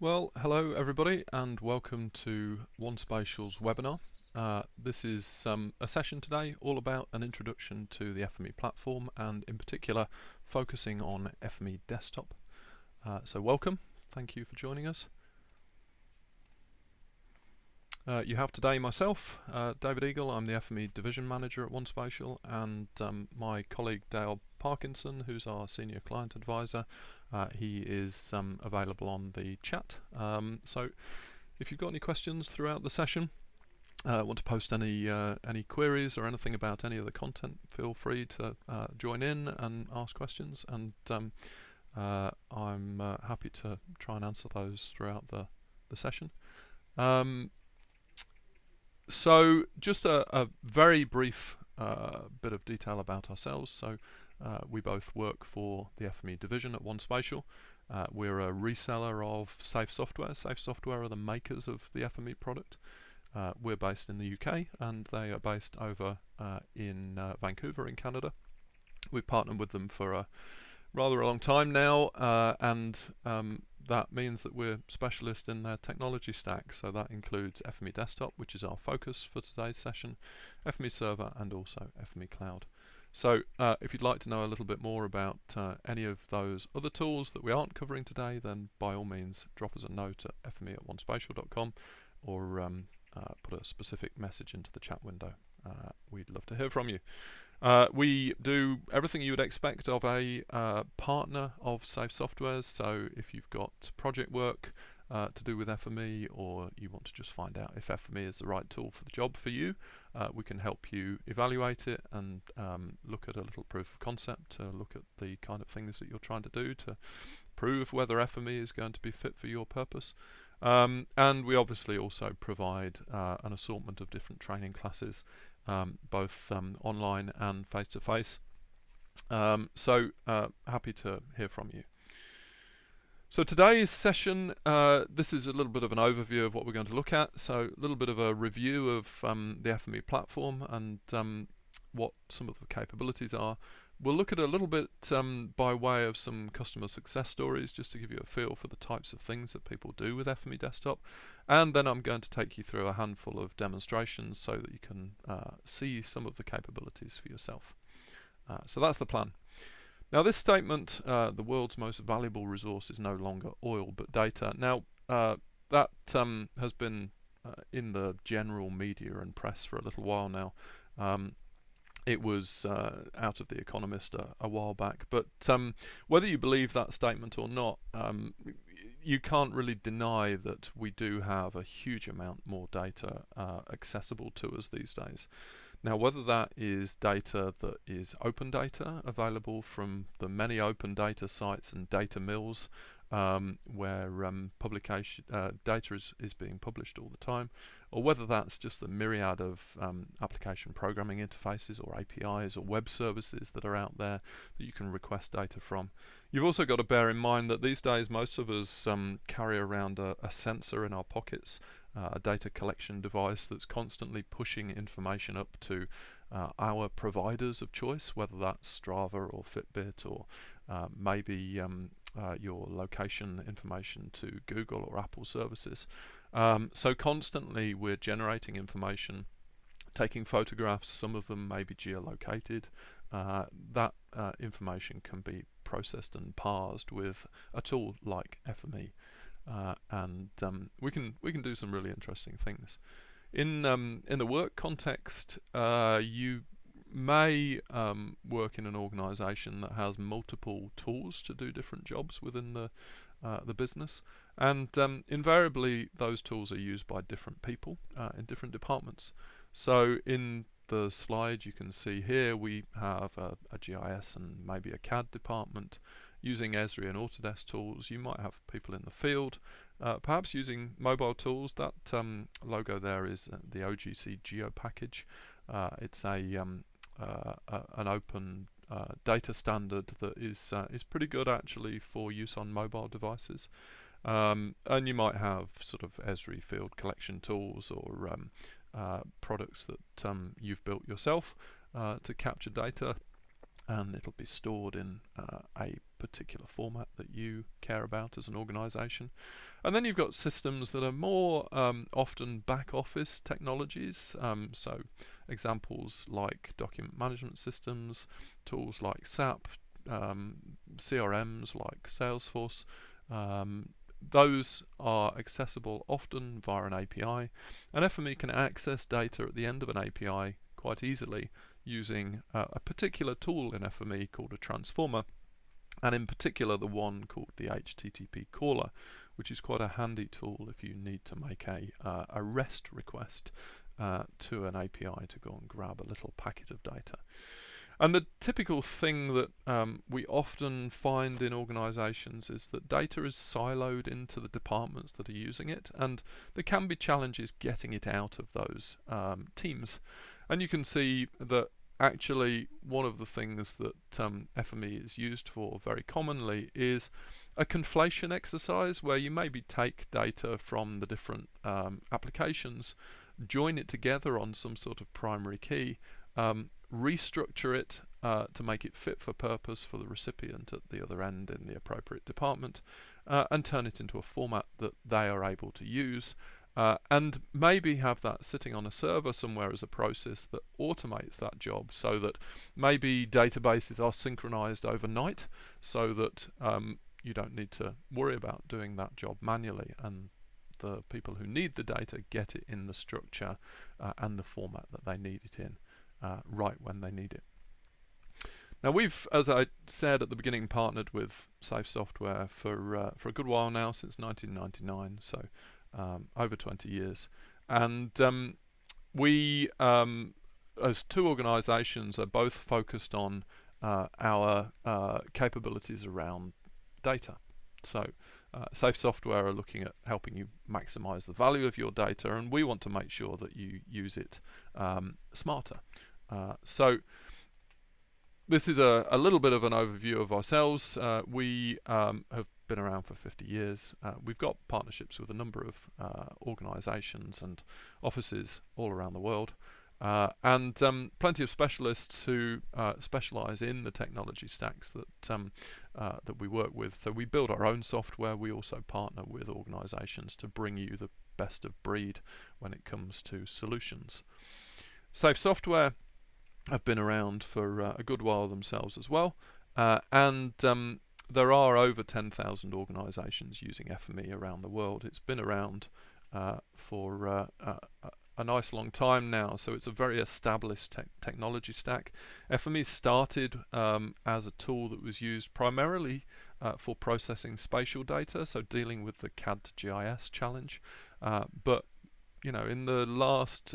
Well, hello everybody and welcome to OneSpatial's webinar. This is a session today all about an introduction to the FME platform and in particular focusing on FME Desktop. So welcome, thank you for joining us. You have today myself, David Eagle. I'm the FME Division Manager at OneSpatial, and my colleague Dale Parkinson, who's our Senior Client Advisor. He is available on the chat. So if you've got any questions throughout the session, want to post any queries or anything about any of the content, feel free to join in and ask questions, and I'm happy to try and answer those throughout the session. So just a very brief bit of detail about ourselves. So we both work for the FME division at OneSpatial. We're a reseller of Safe Software. Safe Software are the makers of the FME product. We're based in the UK and they are based over in Vancouver in Canada. We've partnered with them for a rather a long time now, and that means that we're specialists in their technology stack. So that includes FME Desktop, which is our focus for today's session, FME Server, and also FME Cloud. So if you'd like to know a little bit more about any of those other tools that we aren't covering today, then by all means drop us a note at fme@onespatial.com or put a specific message into the chat window. We'd love to hear from you. We do everything you would expect of a partner of Safe Softwares. So if you've got project work to do with FME, or you want to just find out if FME is the right tool for the job for you, we can help you evaluate it and look at a little proof of concept, to look at the kind of things that you're trying to do to prove whether FME is going to be fit for your purpose. And we obviously also provide an assortment of different training classes, both online and face-to-face. So happy to hear from you. So today's session, this is a little bit of an overview of what we're going to look at. So a little bit of a review of the FME platform and what some of the capabilities are. We'll look at a little bit by way of some customer success stories, just to give you a feel for the types of things that people do with FME Desktop. And then I'm going to take you through a handful of demonstrations so that you can see some of the capabilities for yourself. So that's the plan. Now this statement, the world's most valuable resource is no longer oil but data. Now that has been in the general media and press for a little while now. It was out of The Economist a while back, but whether you believe that statement or not, you can't really deny that we do have a huge amount more data accessible to us these days. Now, whether that is data that is open data available from the many open data sites and data mills where publication data is being published all the time, or whether that's just the myriad of application programming interfaces or APIs or web services that are out there that you can request data from. You've also got to bear in mind that these days most of us carry around a sensor in our pockets, a data collection device that's constantly pushing information up to our providers of choice, whether that's Strava or Fitbit or maybe your location information to Google or Apple services. So constantly we're generating information, taking photographs. Some of them may be geolocated. That information can be processed and parsed with a tool like FME, and we can do some really interesting things. In the work context, you may work in an organisation that has multiple tools to do different jobs within the business, and invariably those tools are used by different people in different departments. So in the slide you can see here we have a GIS and maybe a CAD department using Esri and Autodesk tools. You might have people in the field perhaps using mobile tools. That logo there is the OGC Geo package. It's an open data standard that is pretty good actually for use on mobile devices. And you might have sort of Esri field collection tools or products that you've built yourself to capture data, and it'll be stored in a particular format that you care about as an organization. And then you've got systems that are more often back office technologies, so examples like document management systems, tools like SAP, CRMs like Salesforce. Those are accessible often via an API, and FME can access data at the end of an API quite easily using a particular tool in FME called a transformer, and in particular the one called the HTTP caller, which is quite a handy tool if you need to make a REST request to an API to go and grab a little packet of data. And the typical thing that we often find in organisations is that data is siloed into the departments that are using it, and there can be challenges getting it out of those teams. And you can see that actually one of the things that FME is used for very commonly is a conflation exercise, where you maybe take data from the different applications, join it together on some sort of primary key, restructure it to make it fit for purpose for the recipient at the other end in the appropriate department, and turn it into a format that they are able to use, and maybe have that sitting on a server somewhere as a process that automates that job, so that maybe databases are synchronized overnight, so that you don't need to worry about doing that job manually, and the people who need the data get it in the structure and the format that they need it in right when they need it. Now we've, as I said at the beginning, partnered with Safe Software for a good while now, since 1999, so over 20 years. And we, as two organisations, are both focused on our capabilities around data. So Safe Software are looking at helping you maximise the value of your data, and we want to make sure that you use it smarter. So this is a little bit of an overview of ourselves. We have been around for 50 years. We've got partnerships with a number of organisations and offices all around the world, and plenty of specialists who specialise in the technology stacks that we work with. So we build our own software. We also partner with organisations to bring you the best of breed when it comes to solutions. Safe Software have been around for a good while themselves as well, and there are over 10,000 organisations using FME around the world. It's been around for a nice long time now, so it's a very established technology stack. FME started as a tool that was used primarily for processing spatial data, so dealing with the CAD to GIS challenge, but you know, in the last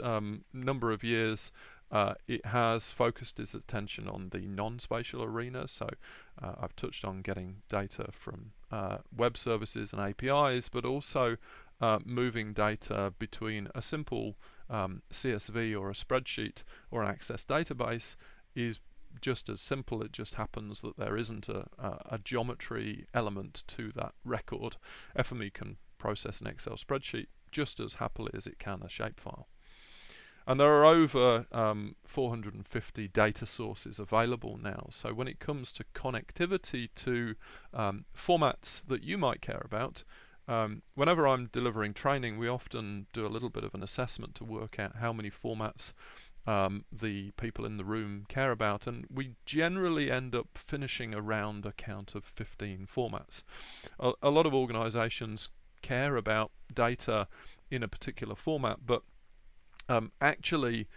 number of years, it has focused its attention on the non-spatial arena. So I've touched on getting data from web services and APIs, but also moving data between a simple CSV or a spreadsheet or an Access database is just as simple. It just happens that there isn't a geometry element to that record. FME can process an Excel spreadsheet just as happily as it can a shapefile. And there are over 450 data sources available now. So when it comes to connectivity to formats that you might care about, whenever I'm delivering training, we often do a little bit of an assessment to work out how many formats the people in the room care about, and we generally end up finishing around a count of 15 formats. A lot of organisations care about data in a particular format, but actually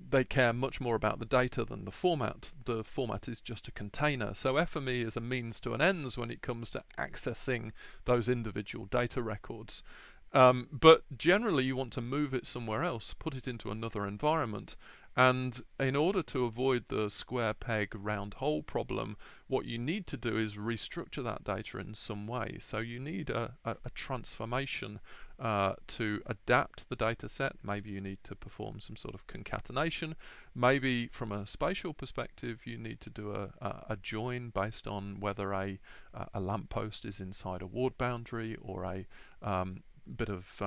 they care much more about the data than the format. The format is just a container. So FME is a means to an ends when it comes to accessing those individual data records. But generally you want to move it somewhere else, put it into another environment, and in order to avoid the square peg round hole problem, what you need to do is restructure that data in some way. So you need a transformation to adapt the data set. Maybe you need to perform some sort of concatenation. Maybe from a spatial perspective you need to do a join based on whether a lamppost is inside a ward boundary, or a bit of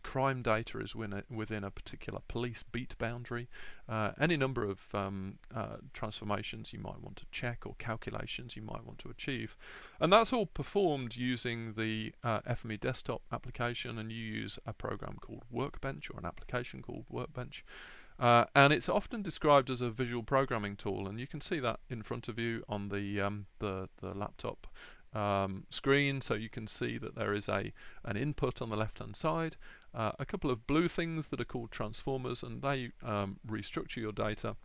crime data is within a particular police beat boundary, any number of transformations you might want to check or calculations you might want to achieve. And that's all performed using the FME Desktop application, and you use a program called Workbench or an application called Workbench. And it's often described as a visual programming tool, and you can see that in front of you on the laptop screen. So you can see that there is an input on the left hand side, a couple of blue things that are called transformers, and they restructure your data.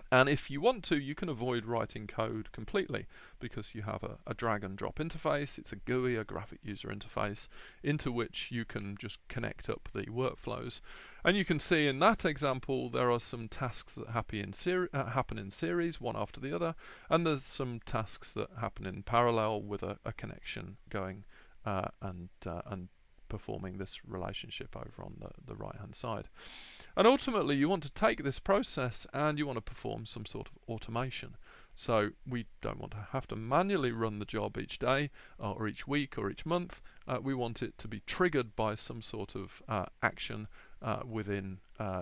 And if you want to, you can avoid writing code completely, because you have a drag and drop interface. It's a GUI, a graphic user interface, into which you can just connect up the workflows. And you can see in that example there are some tasks that happen in series, one after the other, and there's some tasks that happen in parallel with a connection going and performing this relationship over on the right hand side. And ultimately you want to take this process and you want to perform some sort of automation. So we don't want to have to manually run the job each day or each week or each month. We want it to be triggered by some sort of action within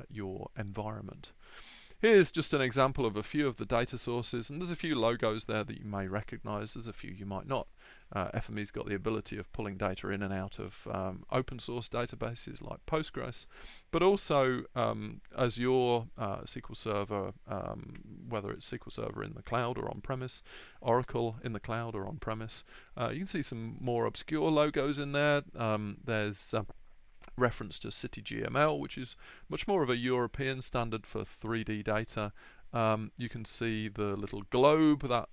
your environment. Here's just an example of a few of the data sources, and there's a few logos there that you may recognize, there's a few you might not. FME's got the ability of pulling data in and out of open source databases like Postgres, but also Azure, SQL Server, whether it's SQL Server in the cloud or on-premise, Oracle in the cloud or on-premise. You can see some more obscure logos in there. There's reference to CityGML, which is much more of a European standard for 3D data. You can see the little globe that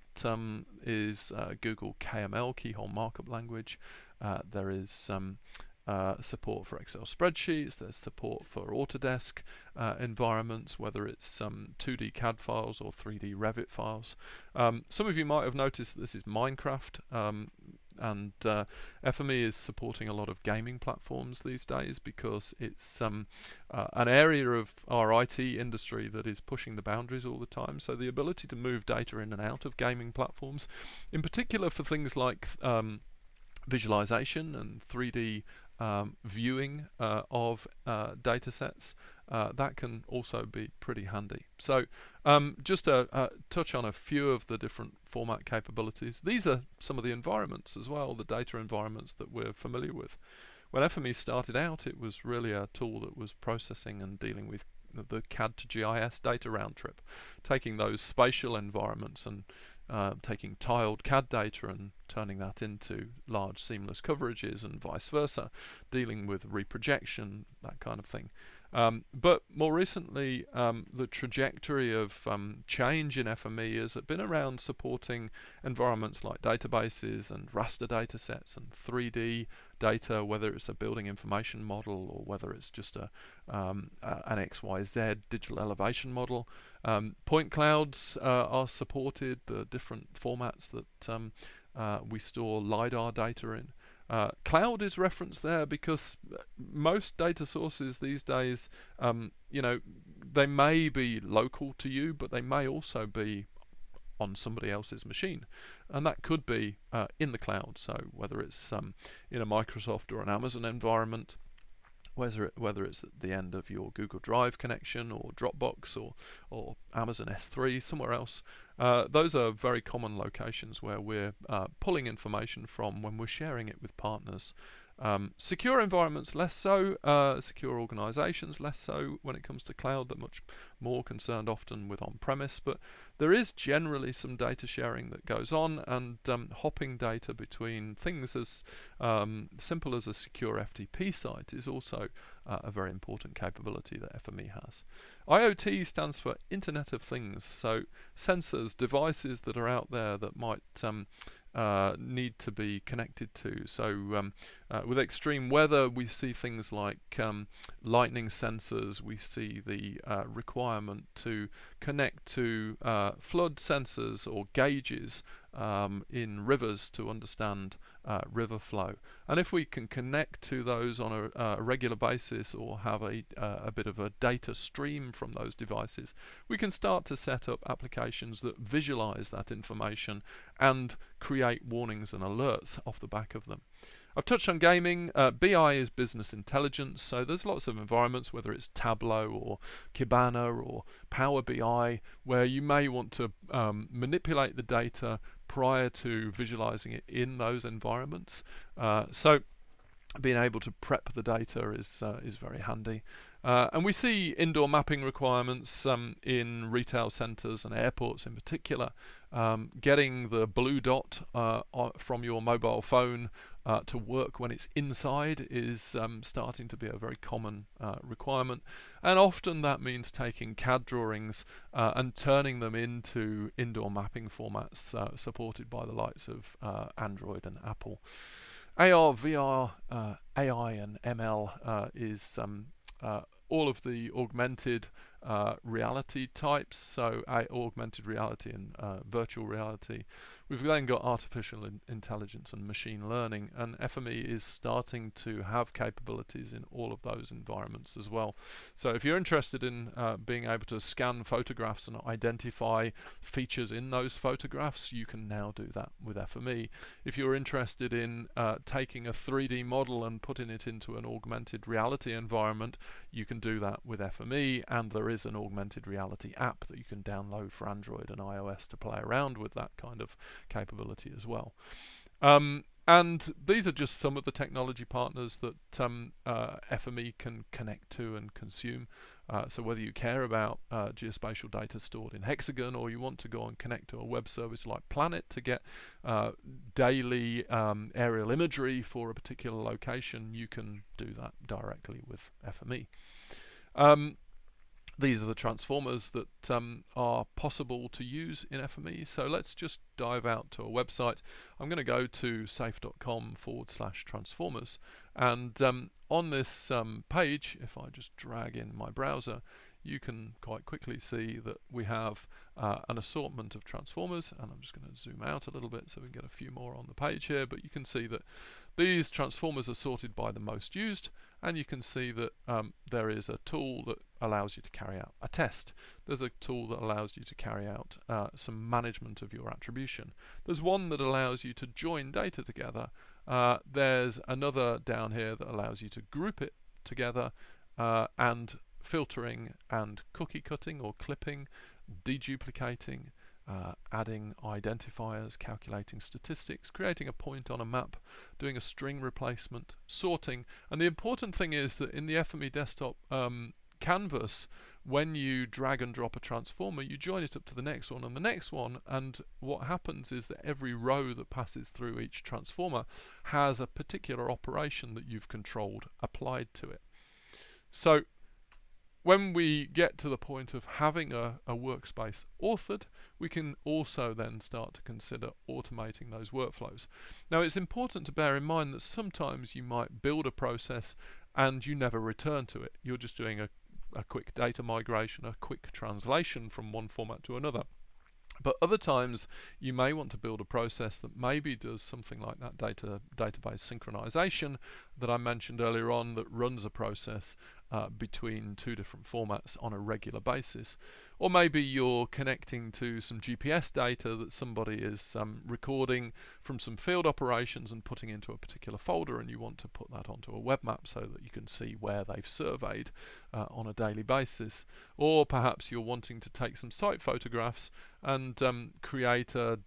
is Google KML, Keyhole Markup Language. There is some support for Excel spreadsheets. There's support for Autodesk environments, whether it's 2D CAD files or 3D Revit files. Some of you might have noticed that this is Minecraft. And FME is supporting a lot of gaming platforms these days, because it's an area of our IT industry that is pushing the boundaries all the time. So the ability to move data in and out of gaming platforms, in particular for things like visualization and 3D viewing of data sets, that can also be pretty handy. So just a touch on a few of the different format capabilities. These are some of the environments as well, the data environments that we're familiar with. When FME started out, it was really a tool that was processing and dealing with the CAD to GIS data round trip, taking those spatial environments and taking tiled CAD data and turning that into large seamless coverages, and vice versa, dealing with reprojection, that kind of thing. But more recently, the trajectory of change in FME has been around supporting environments like databases and raster data sets and 3D data, whether it's a building information model or whether it's just an XYZ digital elevation model. Point clouds are supported, the different formats that we store LiDAR data in. Cloud is referenced there because most data sources these days, they may be local to you, but they may also be on somebody else's machine, and that could be in the cloud. So whether it's in a Microsoft or an Amazon environment, whether it's at the end of your Google Drive connection or Dropbox or Amazon S3, somewhere else. Those are very common locations where we're pulling information from when we're sharing it with partners. Secure environments less so, secure organizations less so when it comes to cloud. They're much more concerned often with on-premise, but there is generally some data sharing that goes on, and hopping data between things as simple as a secure FTP site is also a very important capability that FME has. IoT stands for Internet of Things, so sensors, devices that are out there that might need to be connected to. So with extreme weather, we see things like lightning sensors. We see the requirement to connect to flood sensors or gauges in rivers to understand river flow. And if we can connect to those on a regular basis, or have a bit of a data stream from those devices, we can start to set up applications that visualize that information and create warnings and alerts off the back of them. I've touched on gaming. BI is business intelligence, so there's lots of environments, whether it's Tableau or Kibana or Power BI, where you may want to manipulate the data prior to visualizing it in those environments. So being able to prep the data is very handy. And we see indoor mapping requirements in retail centres and airports in particular. Getting the blue dot from your mobile phone to work when it's inside is starting to be a very common requirement, and often that means taking CAD drawings and turning them into indoor mapping formats supported by the likes of Android and Apple. AR, VR, AI and ML is all of the augmented reality types, so augmented reality and virtual reality. We've then got artificial intelligence and machine learning, and FME is starting to have capabilities in all of those environments as well. So if you're interested in being able to scan photographs and identify features in those photographs, you can now do that with FME. If you're interested in taking a 3D model and putting it into an augmented reality environment, you can do that with FME, and there is an augmented reality app that you can download for Android and iOS to play around with that kind of capability as well. And these are just some of the technology partners that FME can connect to and consume. So whether you care about geospatial data stored in Hexagon, or you want to go and connect to a web service like Planet to get daily aerial imagery for a particular location, you can do that directly with FME. These are the transformers that are possible to use in FME. So let's just dive out to a website. I'm going to go to safe.com/transformers, and on this page, if I just drag in my browser, you can quite quickly see that we have an assortment of transformers, and I'm just going to zoom out a little bit so we can get a few more on the page here, but you can see that these transformers are sorted by the most used, and you can see that there is a tool that allows you to carry out a test. There's a tool that allows you to carry out some management of your attribution. There's one that allows you to join data together. There's another down here that allows you to group it together, and filtering and cookie cutting or clipping, deduplicating, adding identifiers, calculating statistics, creating a point on a map, doing a string replacement, sorting. And the important thing is that in the FME Desktop canvas, when you drag and drop a transformer, you join it up to the next one and the next one, and what happens is that every row that passes through each transformer has a particular operation that you've controlled applied to it. So when we get to the point of having a workspace authored, we can also then start to consider automating those workflows. Now, it's important to bear in mind that sometimes you might build a process and you never return to it. You're just doing a quick data migration, a quick translation from one format to another. But other times you may want to build a process that maybe does something like that database synchronization that I mentioned earlier on, that runs a process between two different formats on a regular basis. Or maybe you're connecting to some GPS data that somebody is recording from some field operations and putting into a particular folder, and you want to put that onto a web map so that you can see where they've surveyed on a daily basis. Or perhaps you're wanting to take some site photographs and create a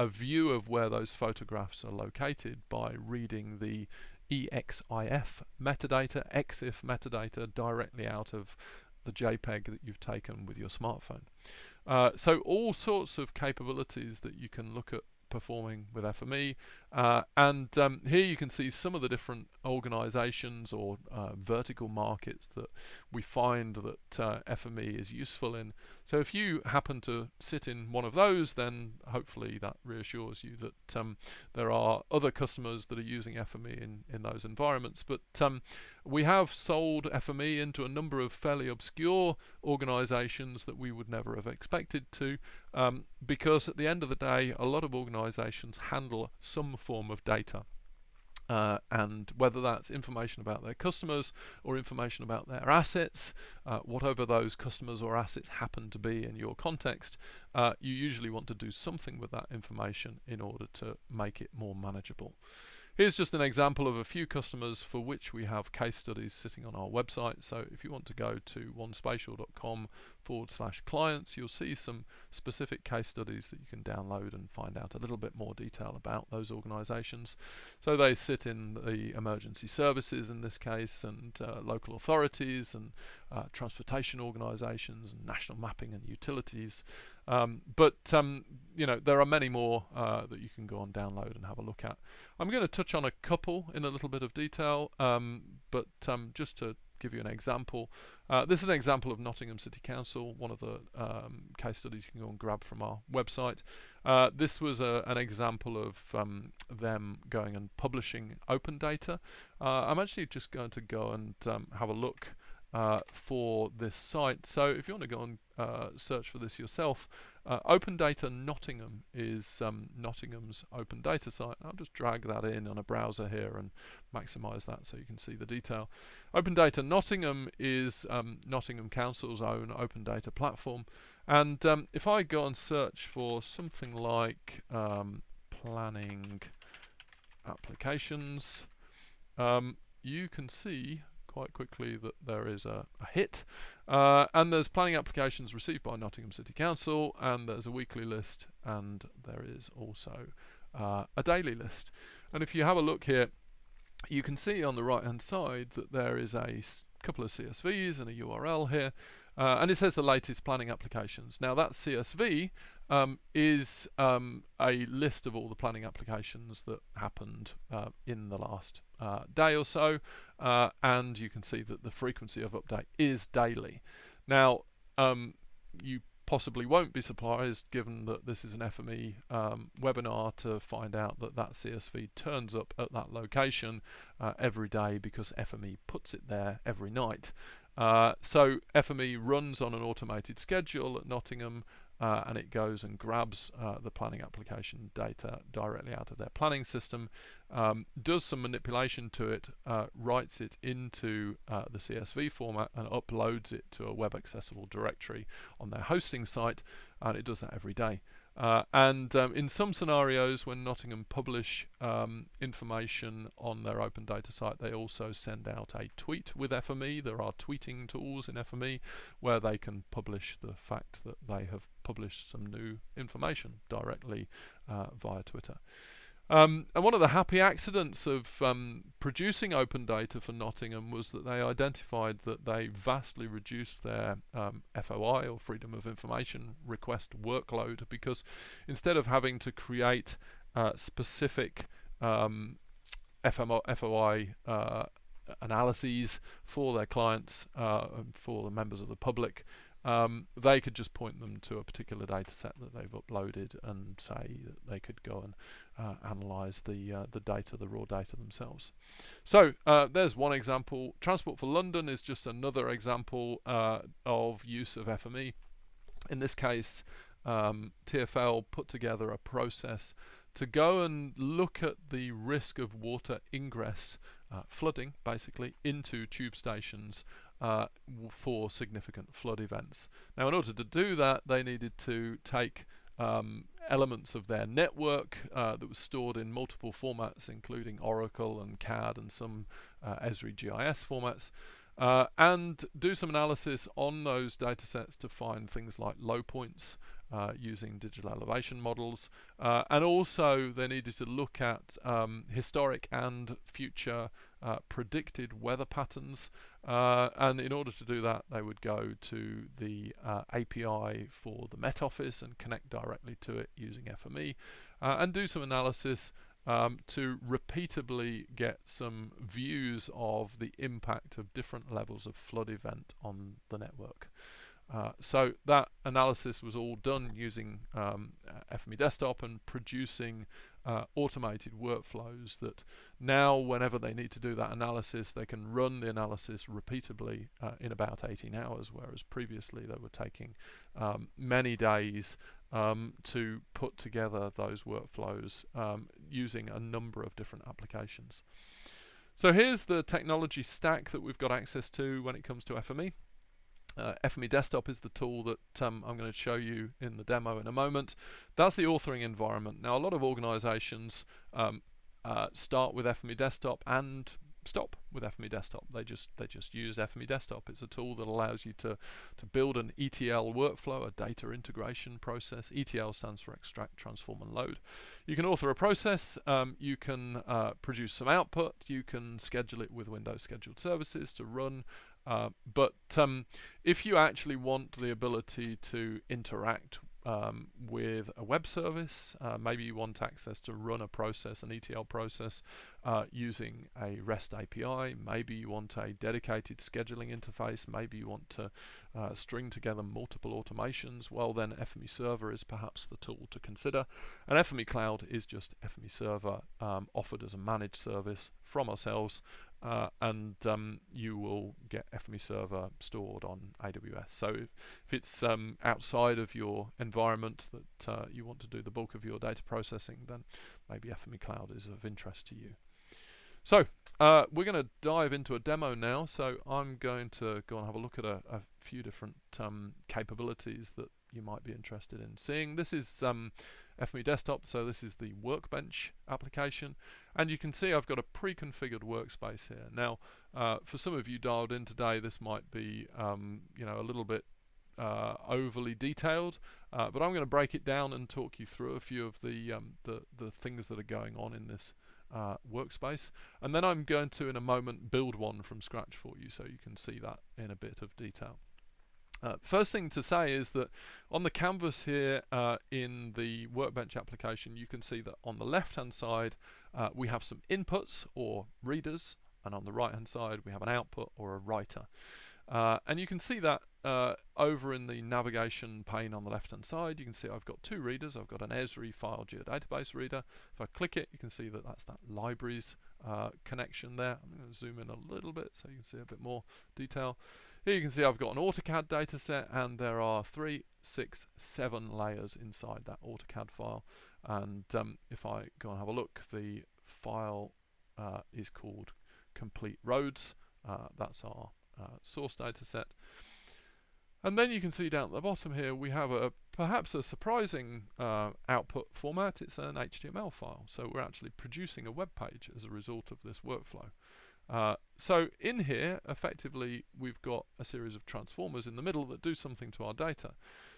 view of where those photographs are located by reading the EXIF metadata, EXIF metadata directly out of the JPEG that you've taken with your smartphone. So all sorts of capabilities that you can look at performing with FME, and here you can see some of the different organizations or vertical markets that we find that FME is useful in. So if you happen to sit in one of those, then hopefully that reassures you that there are other customers that are using FME in those environments. But we have sold FME into a number of fairly obscure organizations that we would never have expected to, because at the end of the day, a lot of organizations handle some form of data. And whether that's information about their customers or information about their assets, whatever those customers or assets happen to be in your context, you usually want to do something with that information in order to make it more manageable. Here's just an example of a few customers for which we have case studies sitting on our website. So if you want to go to onespatial.com/clients, you'll see some specific case studies that you can download and find out a little bit more detail about those organisations. So they sit in the emergency services in this case, and local authorities, and transportation organisations, and national mapping and utilities. But there are many more that you can go and download and have a look at. I'm going to touch on a couple in a little bit of detail, but just to give you an example, this is an example of Nottingham City Council, one of the case studies you can go and grab from our website. This was an example of them going and publishing open data. I'm actually just going to go and have a look for this site. So if you want to go and search for this yourself, Open Data Nottingham is Nottingham's open data site. I'll just drag that in on a browser here and maximize that so you can see the detail. Open Data Nottingham is Nottingham Council's own open data platform, and if I go and search for something like planning applications, you can see quite quickly that there is a hit, and there's planning applications received by Nottingham City Council, and there's a weekly list, and there is also a daily list. And if you have a look here, you can see on the right hand side that there is a couple of CSVs and a URL here, and it says the latest planning applications. Now that CSV is a list of all the planning applications that happened in the last day or so, and you can see that the frequency of update is daily. Now you possibly won't be surprised, given that this is an FME webinar, to find out that that CSV turns up at that location every day, because FME puts it there every night. So FME runs on an automated schedule at Nottingham, and it goes and grabs the planning application data directly out of their planning system, does some manipulation to it, writes it into the CSV format, and uploads it to a web accessible directory on their hosting site, and it does that every day. And in some scenarios, when Nottingham publish information on their open data site, they also send out a tweet with FME. There are tweeting tools in FME where they can publish the fact that they have published some new information directly via Twitter. And one of the happy accidents of producing open data for Nottingham was that they identified that they vastly reduced their FOI, or Freedom of Information request workload, because instead of having to create specific FOI analyses for their clients, for the members of the public, they could just point them to a particular data set that they've uploaded and say that they could go and analyze the data, the raw data themselves. So there's one example. Transport for London is just another example of use of FME. In this case, TfL put together a process to go and look at the risk of water ingress, flooding basically, into tube stations for significant flood events. Now, in order to do that, they needed to take elements of their network that was stored in multiple formats, including Oracle and CAD and some Esri GIS formats, and do some analysis on those datasets to find things like low points using digital elevation models, and also they needed to look at historic and future predicted weather patterns, and in order to do that they would go to the API for the Met Office and connect directly to it using FME, and do some analysis to repeatably get some views of the impact of different levels of flood event on the network. So that analysis was all done using FME Desktop and producing automated workflows that now, whenever they need to do that analysis, they can run the analysis repeatably in about 18 hours, whereas previously they were taking many days to put together those workflows using a number of different applications. So here's the technology stack that we've got access to when it comes to FME. FME Desktop is the tool that I'm going to show you in the demo in a moment. That's the authoring environment. Now, a lot of organizations start with FME Desktop and stop with FME Desktop. They just use FME Desktop. It's a tool that allows you to build an ETL workflow, a data integration process. ETL stands for extract, transform, and load. You can author a process. You can produce some output. You can schedule it with Windows Scheduled Services to run. But if you actually want the ability to interact with a web service, maybe you want access to run a process, an ETL process, using a REST API, maybe you want a dedicated scheduling interface, maybe you want to string together multiple automations, well then FME Server is perhaps the tool to consider. And FME Cloud is just FME Server offered as a managed service from ourselves, and you will get FME Server stored on AWS. So if it's outside of your environment that you want to do the bulk of your data processing, then maybe FME Cloud is of interest to you. So we're going to dive into a demo now. So I'm going to go and have a look at a few different capabilities that you might be interested in seeing. This is FME Desktop, so this is the Workbench application, and you can see I've got a pre-configured workspace here. Now, for some of you dialed in today, this might be a little bit overly detailed, but I'm going to break it down and talk you through a few of the things that are going on in this workspace, and then I'm going to in a moment build one from scratch for you so you can see that in a bit of detail. First thing to say is that on the canvas here in the Workbench application, you can see that on the left hand side we have some inputs or readers, and on the right hand side we have an output or a writer. And you can see that over in the navigation pane on the left hand side. You can see I've got two readers. I've got an Esri file geodatabase reader. If I click it, you can see that that's that libraries connection there. I'm going to zoom in a little bit so you can see a bit more detail. Here you can see I've got an AutoCAD data set, and there are 3, 6, 7 layers inside that AutoCAD file. And if I go and have a look, the file is called Complete Roads. That's our source data set. And then you can see down at the bottom here we have perhaps a surprising output format. It's an HTML file, so we're actually producing a web page as a result of this workflow. So in here, effectively, we've got a series of transformers in the middle that do something to our data.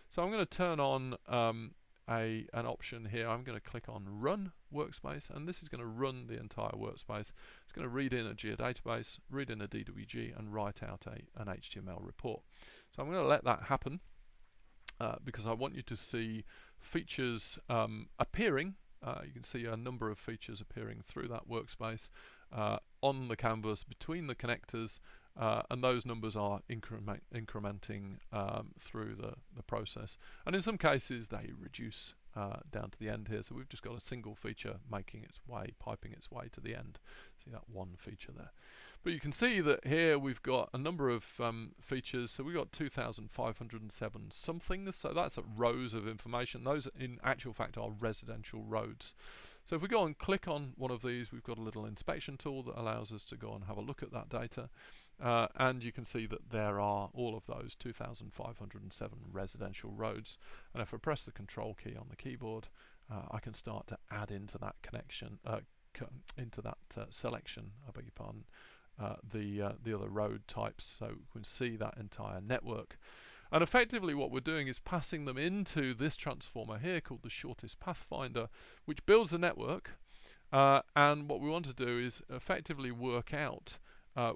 So I'm going to turn on an option here. I'm going to click on Run Workspace, and this is going to run the entire workspace. It's going to read in a geodatabase, read in a DWG, and write out an HTML report. So I'm going to let that happen because I want you to see features appearing. You can see a number of features appearing through that workspace on the canvas between the connectors, and those numbers are incrementing through the process. And in some cases they reduce down to the end here, so we've just got a single feature making its way, piping its way to the end. See that one feature there. But you can see that here we've got a number of features. So we've got 2,507 somethings, so that's rows of information. Those in actual fact are residential roads. So if we go and click on one of these, we've got a little inspection tool that allows us to go and have a look at that data. And you can see that there are all of those 2,507 residential roads. And if I press the control key on the keyboard, I can start to add into that connection, into that selection, I beg your pardon, the other road types, so we can see that entire network. And effectively what we're doing is passing them into this transformer here called the shortest path finder, which builds a network, and what we want to do is effectively work out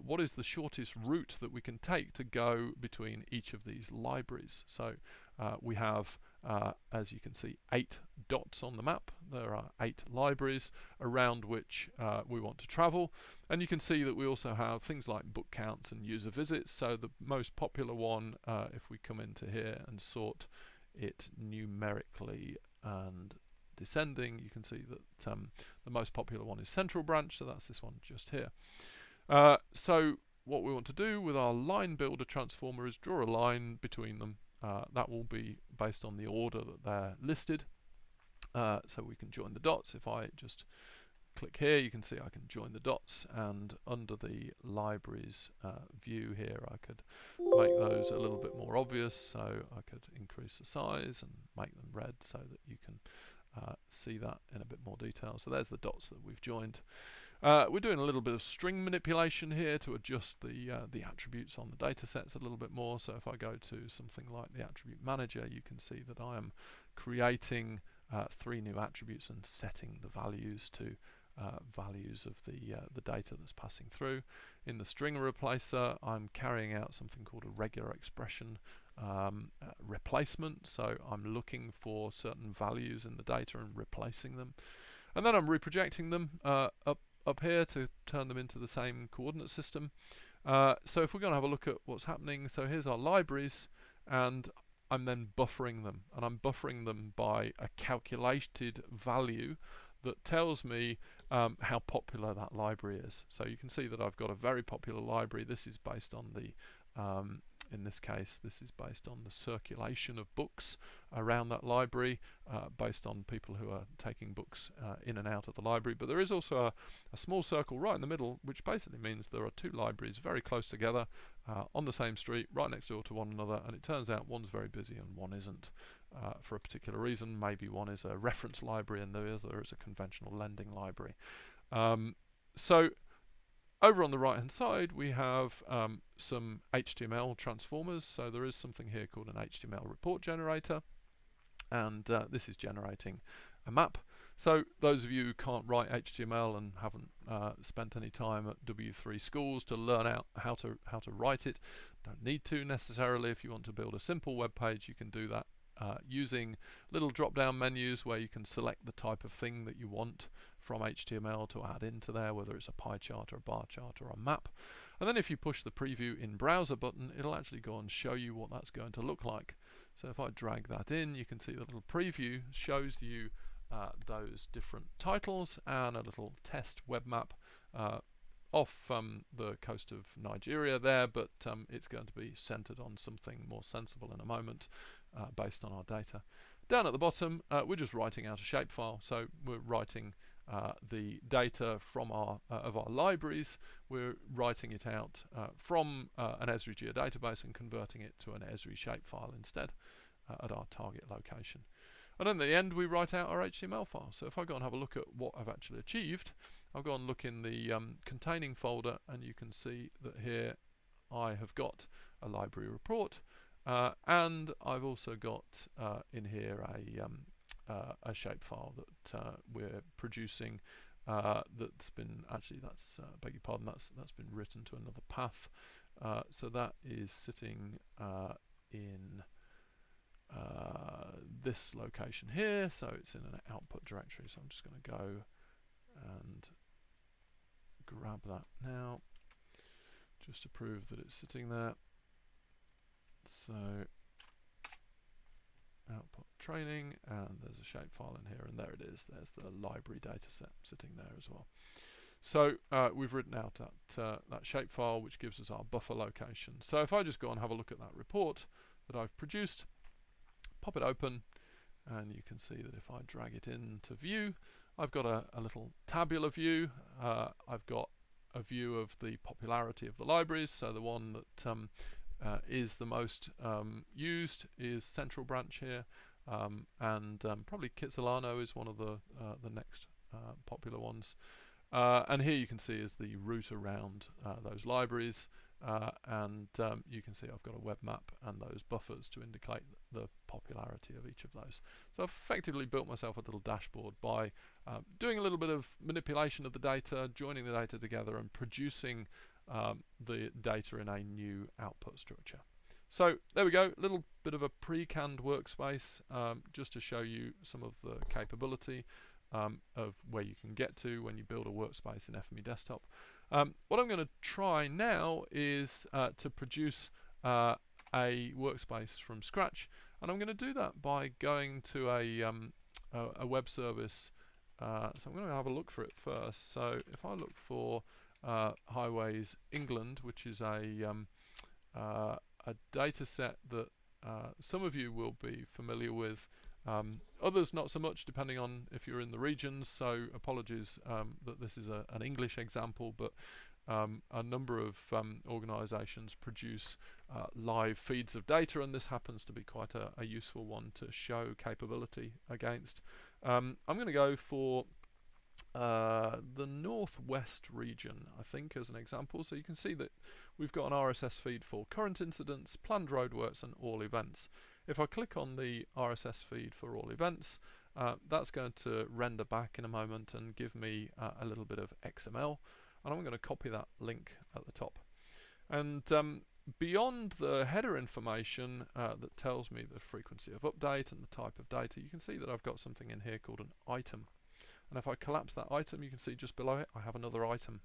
what is the shortest route that we can take to go between each of these libraries. So we have, as you can see, 8 dots on the map. There are 8 libraries around which we want to travel, and you can see that we also have things like book counts and user visits. So the most popular one, if we come into here and sort it numerically and descending, you can see that the most popular one is Central Branch, so that's this one just here. So what we want to do with our line builder transformer is draw a line between them. That will be based on the order that they're listed. So we can join the dots. If I just click here, you can see I can join the dots, and under the libraries view here I could make those a little bit more obvious. So I could increase the size and make them red so that you can see that in a bit more detail. So there's the dots that we've joined. We're doing a little bit of string manipulation here to adjust the attributes on the data sets a little bit more. So if I go to something like the attribute manager, you can see that I am creating 3 new attributes and setting the values to values of the data that's passing through. In the string replacer, I'm carrying out something called a regular expression replacement. So I'm looking for certain values in the data and replacing them. And then I'm reprojecting them up here to turn them into the same coordinate system. So if we're going to have a look at what's happening, so here's our libraries, and I'm then buffering them, and I'm buffering them by a calculated value that tells me how popular that library is. So you can see that I've got a very popular library. This is based on the in this case, this is based on the circulation of books around that library, based on people who are taking books in and out of the library. But there is also a small circle right in the middle, which basically means there are 2 libraries very close together on the same street, right next door to one another, and it turns out one's very busy and one isn't for a particular reason. Maybe one is a reference library and the other is a conventional lending library. So over on the right hand side we have some HTML transformers. So there is something here called an HTML report generator, and this is generating a map. So those of you who can't write HTML and haven't spent any time at W3 schools to learn out how to write it, don't need to necessarily. If you want to build a simple web page, you can do that using little drop-down menus where you can select the type of thing that you want from HTML to add into there, whether it's a pie chart or a bar chart or a map. And then if you push the preview in browser button, it'll actually go and show you what that's going to look like. So if I drag that in, you can see the little preview shows you those different titles and a little test web map off the coast of Nigeria there, but it's going to be centered on something more sensible in a moment based on our data. Down at the bottom, we're just writing out a shapefile. So we're writing the data from our of our libraries. We're writing it out from an Esri geodatabase and converting it to an Esri shapefile instead at our target location. And then at the end, we write out our HTML file. So if I go and have a look at what I've actually achieved, I'll go and look in the containing folder, and you can see that here I have got a library report, and I've also got in here a shapefile that we're producing. That's been actually beg your pardon, that's been written to another path. So that is sitting in this location here, so it's in an output directory. So I'm just going to go and grab that now just to prove that it's sitting there. So output training, and there's a shapefile in here, and there it is. There's the library data set sitting there as well. So we've written out that shapefile, which gives us our buffer location. So if I just go and have a look at that report that I've produced, pop it open, and you can see that if I drag it into view, I've got a little tabular view. I've got a view of the popularity of the libraries. So the one that is the most used is Central Branch here, and probably Kitsilano is one of the next popular ones. And here you can see is the route around those libraries, and you can see I've got a web map and those buffers to indicate the popularity of each of those. So I've effectively built myself a little dashboard by doing a little bit of manipulation of the data, joining the data together, and producing the data in a new output structure. So there we go, a little bit of a pre-canned workspace just to show you some of the capability of where you can get to when you build a workspace in FME Desktop. What I'm going to try now is to produce a workspace from scratch, and I'm going to do that by going to a web service. So I'm going to have a look for it first. So if I look for Highways England, which is a data set that some of you will be familiar with, others not so much, depending on if you're in the regions. So apologies that this is an English example, but a number of organisations produce live feeds of data, and this happens to be quite a useful one to show capability against. I'm going to go for the northwest region, I think, as an example. So you can see that we've got an RSS feed for current incidents, planned roadworks, and all events. If I click on the RSS feed for all events, that's going to render back in a moment and give me a little bit of XML, and I'm going to copy that link at the top. And beyond the header information that tells me the frequency of update and the type of data, you can see that I've got something in here called an item. And if I collapse that item, you can see just below it I have another item.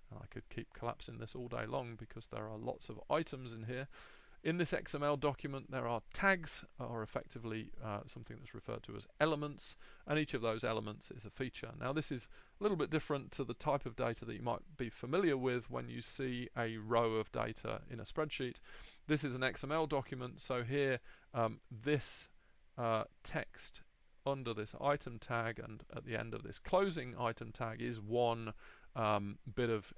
And I could keep collapsing this all day long because there are lots of items in here. In this XML document there are tags, or effectively something that's referred to as elements, and each of those elements is a feature. Now this is a little bit different to the type of data that you might be familiar with when you see a row of data in a spreadsheet. This is an XML document, so here this text under this item tag and at the end of this closing item tag is one bit of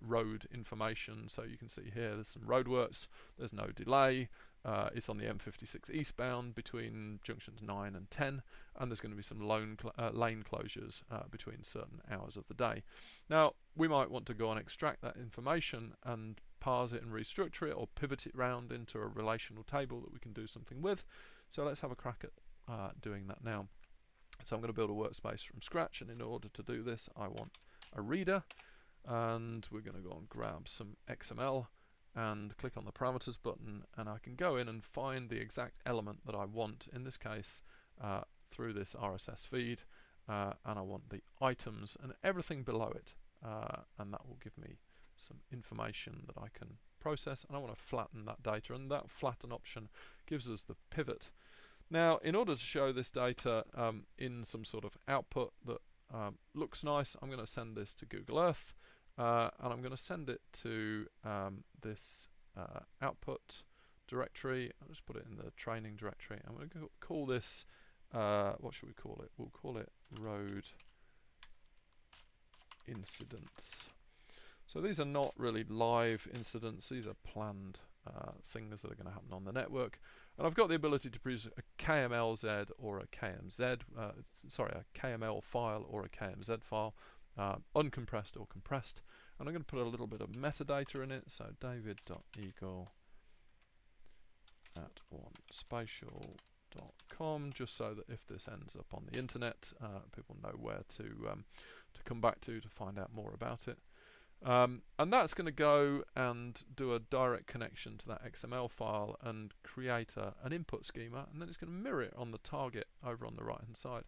road information. So you can see here there's some roadworks, there's no delay, it's on the M56 eastbound between junctions 9 and 10, and there's going to be some lane closures between certain hours of the day. Now we might want to go and extract that information and parse it and restructure it, or pivot it round into a relational table that we can do something with. So let's have a crack at doing that now. So I'm going to build a workspace from scratch, and in order to do this I want a reader, and we're going to go and grab some XML and click on the parameters button, and I can go in and find the exact element that I want, in this case through this RSS feed, and I want the items and everything below it, and that will give me some information that I can process, and I want to flatten that data, and that flatten option gives us the pivot. Now in order to show this data in some sort of output that looks nice, I'm going to send this to Google Earth, and I'm going to send it to this output directory. I'll just put it in the training directory. I'm going to call this, what should we call it? We'll call it road incidents. So these are not really live incidents, these are planned things that are going to happen on the network. And I've got the ability to produce a KMLZ or a KMZ, a KML file or a KMZ file, uncompressed or compressed. And I'm going to put a little bit of metadata in it, so david.eagle at onespatial.com, just so that if this ends up on the internet, people know where to come back to find out more about it. And that's going to go and do a direct connection to that XML file and create an input schema, and then it's going to mirror it on the target over on the right hand side.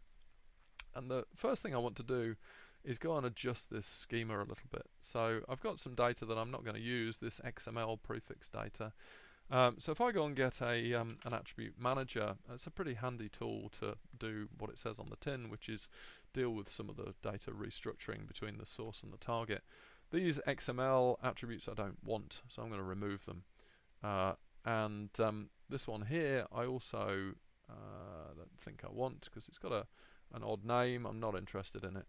And the first thing I want to do is go and adjust this schema a little bit. So I've got some data that I'm not going to use, this XML prefix data. So if I go and get an attribute manager, it's a pretty handy tool to do what it says on the tin, which is deal with some of the data restructuring between the source and the target. These XML attributes I don't want, so I'm going to remove them. And this one here I also don't think I want, because it's got an odd name. I'm not interested in it.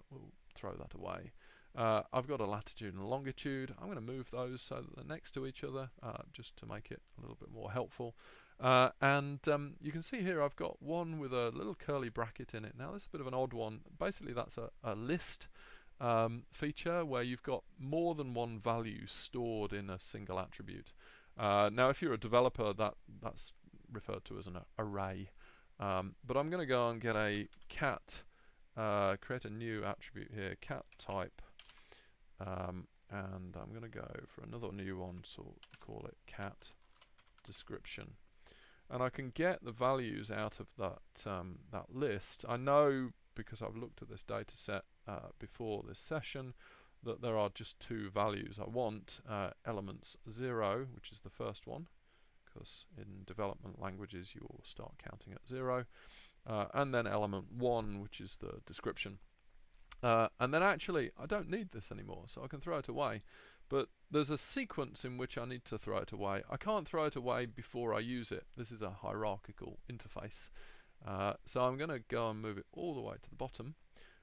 We'll throw that away. I've got a latitude and a longitude. I'm going to move those so that they're next to each other, just to make it a little bit more helpful. And you can see here I've got one with a little curly bracket in it. Now this is a bit of an odd one. Basically that's a list feature where you've got more than one value stored in a single attribute. Now if you're a developer, that's referred to as an array. But I'm going to go and get a cat, create a new attribute here, cat type, and I'm going to go for another new one, so we'll call it cat description. And I can get the values out of that list. I know, because I've looked at this data set before this session, that there are just two values. I want elements 0, which is the first one, because in development languages you will start counting at 0, and then element 1, which is the description. And then actually I don't need this anymore, so I can throw it away. But there's a sequence in which I need to throw it away. I can't throw it away before I use it. This is a hierarchical interface. So I'm going to go and move it all the way to the bottom,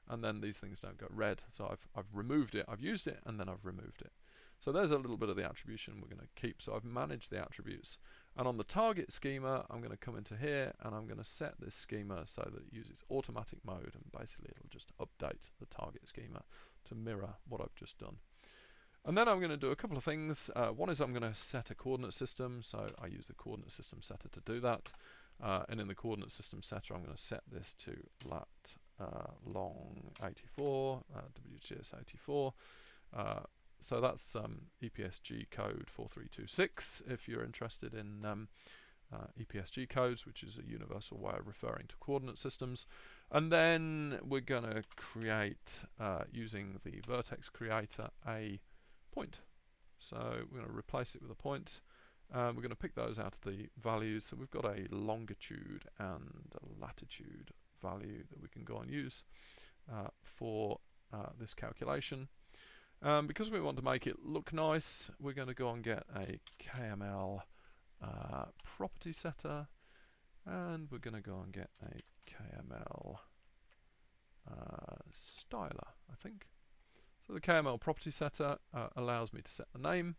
and then these things don't go red. So I've removed it, I've used it, and then I've removed it. So there's a little bit of the attribution we're going to keep. So I've managed the attributes. And on the target schema, I'm going to come into here and I'm going to set this schema so that it uses automatic mode, and basically it'll just update the target schema to mirror what I've just done. And then I'm going to do a couple of things. One is I'm going to set a coordinate system, so I use the coordinate system setter to do that. And in the coordinate system setter, I'm going to set this to lat long 84, WGS 84. So that's EPSG code 4326 if you're interested in EPSG codes, which is a universal way of referring to coordinate systems. And then we're going to create, using the vertex creator, a point. So we're going to replace it with a point. We're going to pick those out of the values. So we've got a longitude and a latitude value that we can go and use for this calculation. Because we want to make it look nice, we're going to go and get a KML property setter, and we're going to go and get a KML styler, I think. So the KML property setter allows me to set the name,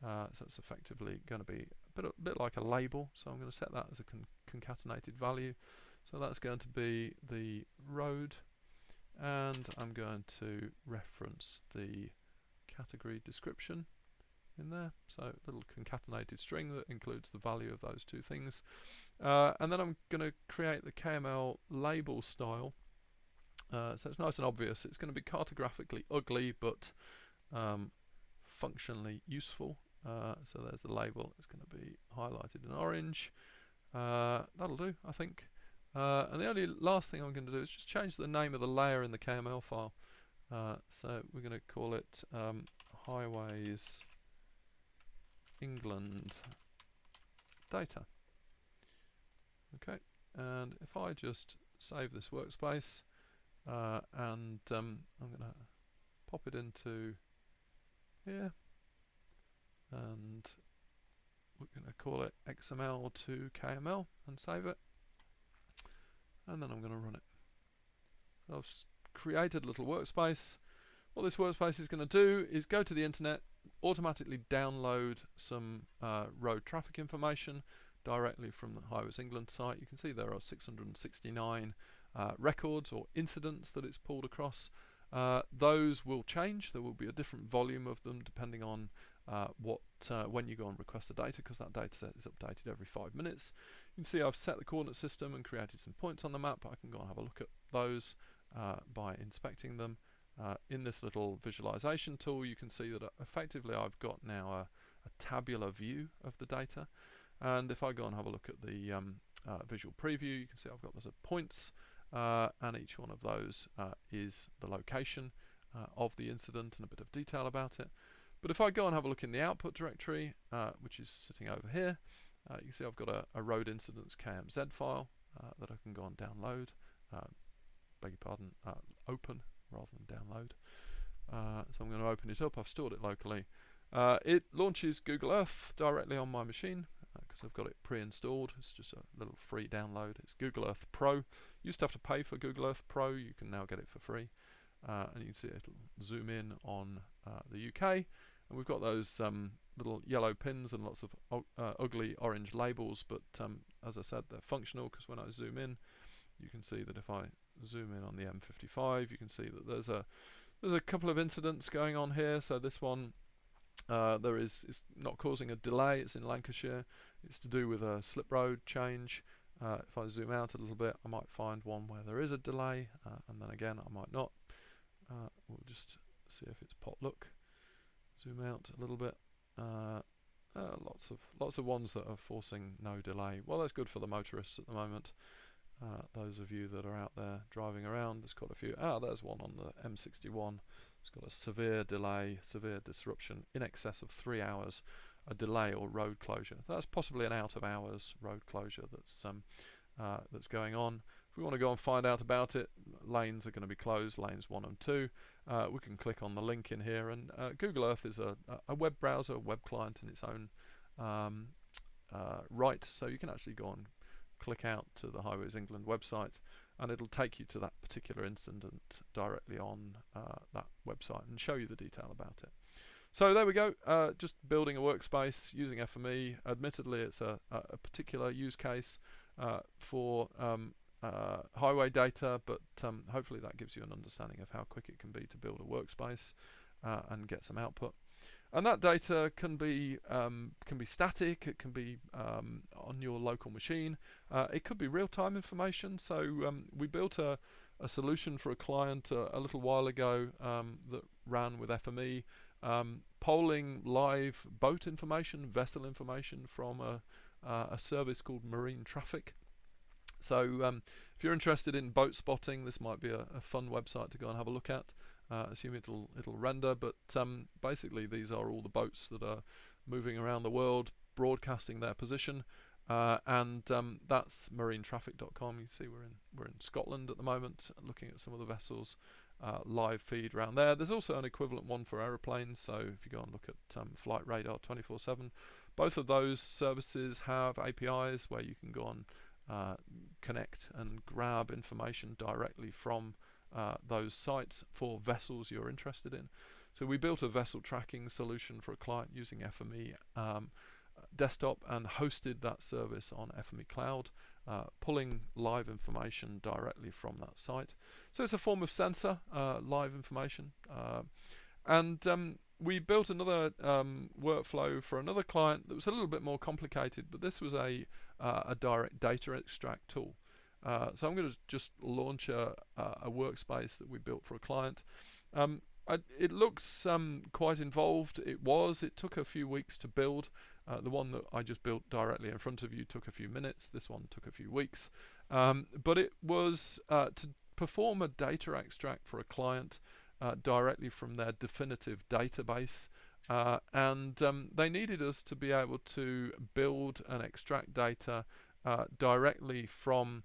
so it's effectively going to be a bit like a label, so I'm going to set that as a concatenated value. So that's going to be the road, and I'm going to reference the category description in there, so a little concatenated string that includes the value of those two things. And then I'm going to create the KML label style, so it's nice and obvious. It's going to be cartographically ugly but functionally useful. So there's the label. It's going to be highlighted in orange. That'll do, I think. And the only last thing I'm going to do is just change the name of the layer in the KML file. So we're going to call it Highways England Data. Okay, and if I just save this workspace and I'm going to pop it into here, and we're going to call it XML to KML and save it, and then I'm going to run it. So I've created a little workspace. What this workspace is going to do is go to the internet, automatically download some road traffic information directly from the Highways England site. You can see there are 669 records or incidents that it's pulled across. Those will change. There will be a different volume of them depending on when you go and request the data, because that data set is updated every 5 minutes. You can see I've set the coordinate system and created some points on the map. I can go and have a look at those by inspecting them. In this little visualization tool, you can see that effectively I've got now a tabular view of the data. And if I go and have a look at the visual preview, you can see I've got lots of points, and each one of those is the location of the incident and a bit of detail about it. But if I go and have a look in the output directory, which is sitting over here, you can see I've got a road incidents KMZ file that I can go and download. Beg your pardon, open rather than download. So I'm going to open it up. I've stored it locally. It launches Google Earth directly on my machine because I've got it pre-installed. It's just a little free download. It's Google Earth Pro. You used to have to pay for Google Earth Pro. You can now get it for free. And you can see it'll zoom in on the UK. And we've got those little yellow pins and lots of ugly orange labels. But as I said, they're functional, because when I zoom in, you can see that if I zoom in on the M55, you can see that there's a couple of incidents going on here. So this one, it's not causing a delay. It's in Lancashire. It's to do with a slip road change. If I zoom out a little bit, I might find one where there is a delay, and then again I might not. We'll just see if it's potluck. Zoom out a little bit. Lots of ones that are forcing no delay. Well, that's good for the motorists at the moment. Those of you that are out there driving around, there's quite a few. There's one on the M61. It's got a severe delay, severe disruption, in excess of 3 hours, a delay or road closure. That's possibly an out of hours road closure that's going on. If we want to go and find out about it, lanes are going to be closed, lanes 1 and 2. We can click on the link in here, and Google Earth is a web browser, a web client in its own right, so you can actually go and click out to the Highways England website, and it'll take you to that particular incident directly on that website and show you the detail about it. So there we go, just building a workspace using FME. Admittedly, it's a particular use case for highway data, but hopefully that gives you an understanding of how quick it can be to build a workspace and get some output. And that data can be static. It can be on your local machine. It could be real-time information. So we built a solution for a client a little while ago that ran with FME, polling live boat information, vessel information from a service called Marine Traffic. So if you're interested in boat spotting, this might be a fun website to go and have a look at. Assume it'll render, but basically these are all the boats that are moving around the world, broadcasting their position, and that's marinetraffic.com. You see we're in Scotland at the moment, looking at some of the vessels, live feed around there. There's also an equivalent one for aeroplanes. So if you go and look at Flight Radar 24/7, both of those services have APIs where you can go on. Connect and grab information directly from those sites for vessels you're interested in. So we built a vessel tracking solution for a client using FME Desktop and hosted that service on FME Cloud, pulling live information directly from that site. So it's a form of sensor, live information. And we built another workflow for another client that was a little bit more complicated, but this was a direct data extract tool. So I'm going to just launch a workspace that we built for a client. It looks quite involved. It took a few weeks to build. The one that I just built directly in front of you took a few minutes. This one took a few weeks. But it was to perform a data extract for a client directly from their definitive database. And they needed us to be able to build and extract data directly from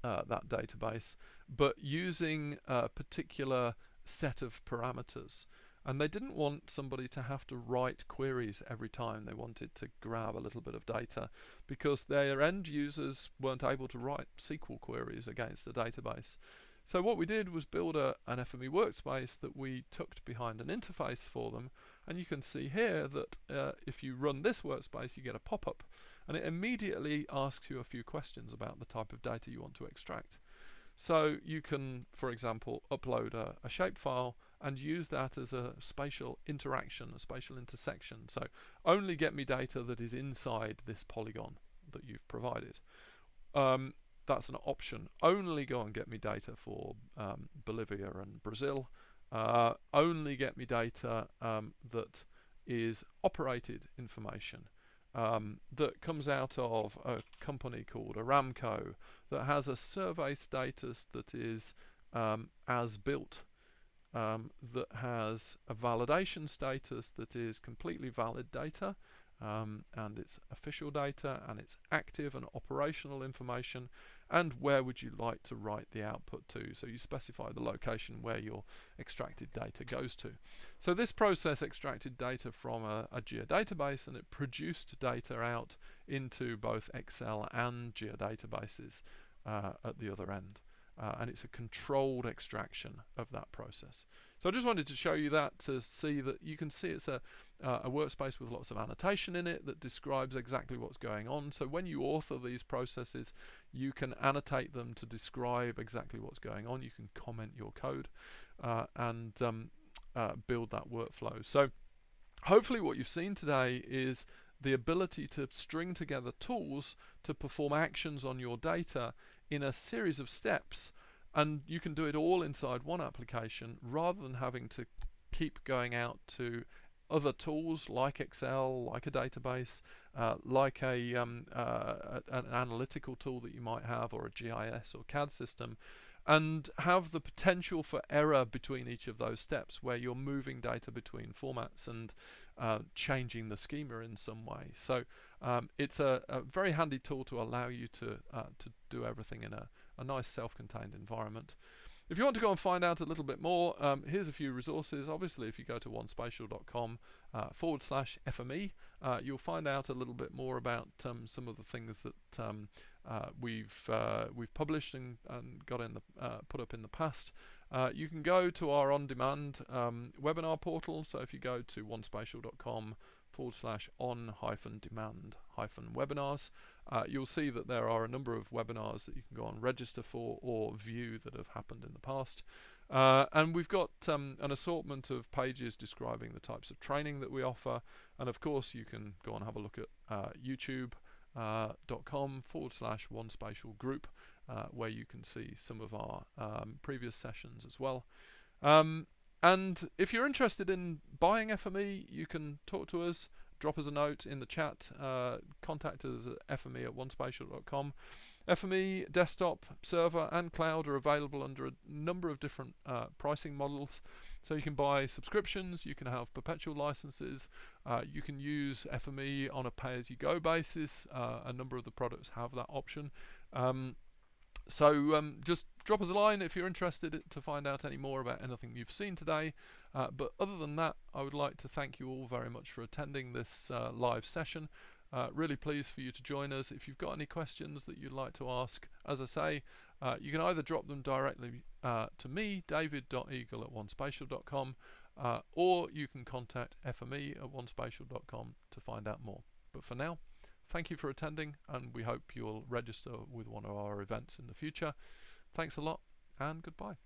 that database, but using a particular set of parameters. And they didn't want somebody to have to write queries every time they wanted to grab a little bit of data, because their end users weren't able to write SQL queries against a database. So what we did was build an FME workspace that we tucked behind an interface for them, and you can see here that if you run this workspace you get a pop-up, and it immediately asks you a few questions about the type of data you want to extract. So you can, for example, upload a shapefile and use that as a spatial interaction, a spatial intersection. So only get me data that is inside this polygon that you've provided. That's an option. Only go and get me data for Bolivia and Brazil. Only get me data that is operated information. That comes out of a company called Aramco that has a survey status that is as built, that has a validation status that is completely valid data, and it's official data, and it's active and operational information, and where would you like to write the output to. So you specify the location where your extracted data goes to. So this process extracted data from a geodatabase, and it produced data out into both Excel and geodatabases at the other end. And it's a controlled extraction of that process. So I just wanted to show you that to see that you can see it's a workspace with lots of annotation in it that describes exactly what's going on. So when you author these processes, you can annotate them to describe exactly what's going on. You can comment your code and build that workflow. So hopefully what you've seen today is the ability to string together tools to perform actions on your data in a series of steps, and you can do it all inside one application rather than having to keep going out to other tools like Excel, like a database, like an analytical tool that you might have, or a GIS or CAD system, and have the potential for error between each of those steps where you're moving data between formats and changing the schema in some way. So it's a very handy tool to allow you to do everything in a nice self-contained environment. If you want to go and find out a little bit more, here's a few resources. Obviously, if you go to onespatial.com/FME, you'll find out a little bit more about some of the things that we've published and got in the put up in the past. You can go to our on-demand webinar portal. So if you go to onespatial.com/on-demand-webinars, you'll see that there are a number of webinars that you can go and register for or view that have happened in the past. And we've got an assortment of pages describing the types of training that we offer. And of course, you can go and have a look at youtube.com/onespatial group, where you can see some of our previous sessions as well. And if you're interested in buying FME, you can talk to us, drop us a note in the chat, contact us at fme@onespatial.com. FME Desktop, Server and Cloud are available under a number of different pricing models. So you can buy subscriptions, you can have perpetual licenses, you can use FME on a pay-as-you-go basis. A number of the products have that option. So just drop us a line if you're interested to find out any more about anything you've seen today. But other than that, I would like to thank you all very much for attending this live session. Really pleased for you to join us. If you've got any questions that you'd like to ask, as I say, you can either drop them directly to me, david.eagle@onespatial.com, or you can contact fme@onespatial.com to find out more. But for now, thank you for attending, and we hope you'll register with one of our events in the future. Thanks a lot, and goodbye.